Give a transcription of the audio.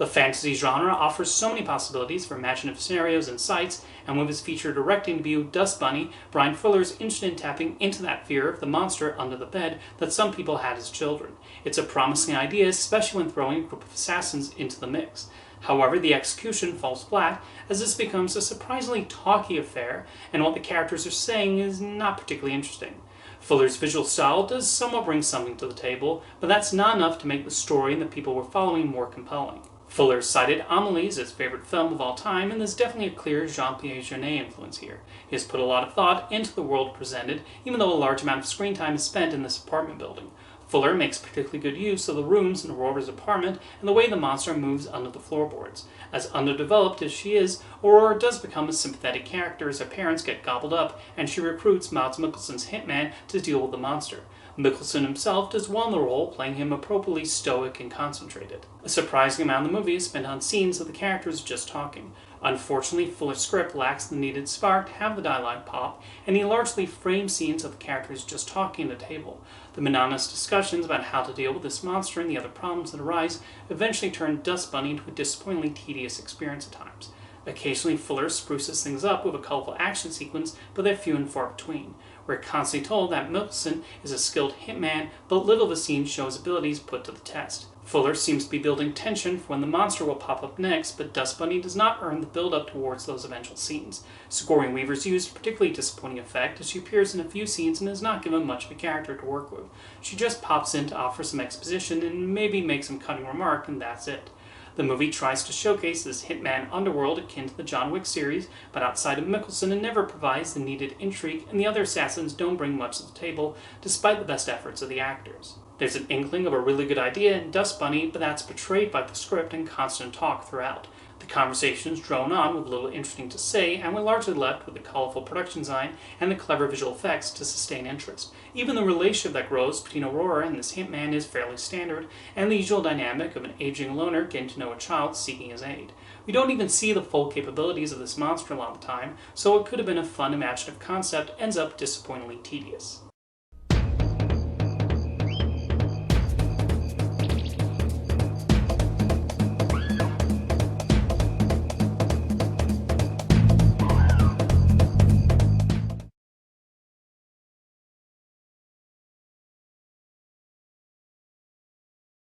The fantasy genre offers so many possibilities for imaginative scenarios and sights, and with his feature directing debut Dust Bunny, Bryan Fuller is interested in tapping into that fear of the monster under the bed that some people had as children. It's a promising idea, especially when throwing a group of assassins into the mix. However, the execution falls flat, as this becomes a surprisingly talky affair, and what the characters are saying is not particularly interesting. Fuller's visual style does somewhat bring something to the table, but that's not enough to make the story and the people we're following more compelling. Fuller cited Amélie as his favorite film of all time, and there's definitely a clear Jean-Pierre Jeunet influence here. He has put a lot of thought into the world presented, even though a large amount of screen time is spent in this apartment building. Fuller makes particularly good use of the rooms in Aurora's apartment and the way the monster moves under the floorboards. As underdeveloped as she is, Aurora does become a sympathetic character as her parents get gobbled up, and she recruits Mads Mikkelsen's hitman to deal with the monster. Mikkelsen himself does well in the role, playing him appropriately stoic and concentrated. A surprising amount of the movie is spent on scenes of the characters just talking. Unfortunately, Fuller's script lacks the needed spark to have the dialogue pop, and he largely frames scenes of the characters just talking at a table. The monotonous discussions about how to deal with this monster and the other problems that arise eventually turn Dust Bunny into a disappointingly tedious experience at times. Occasionally, Fuller spruces things up with a colorful action sequence, but they're few and far between. We're constantly told that Mikkelsen is a skilled hitman, but little of the scene shows abilities put to the test. Fuller seems to be building tension for when the monster will pop up next, but Dust Bunny does not earn the build-up towards those eventual scenes. Sigourney Weaver's used a particularly disappointing effect, as she appears in a few scenes and is not given much of a character to work with. She just pops in to offer some exposition and maybe make some cutting remark, and that's it. The movie tries to showcase this hitman underworld akin to the John Wick series, but outside of Mikkelsen it never provides the needed intrigue, and the other assassins don't bring much to the table, despite the best efforts of the actors. There's an inkling of a really good idea in Dust Bunny, but that's betrayed by the script and constant talk throughout. The conversations drone on with little interesting to say, and we're largely left with the colorful production design and the clever visual effects to sustain interest. Even the relationship that grows between Aurora and this hitman is fairly standard, and the usual dynamic of an aging loner getting to know a child seeking his aid. We don't even see the full capabilities of this monster a lot of the time, so what could have been a fun imaginative concept ends up disappointingly tedious.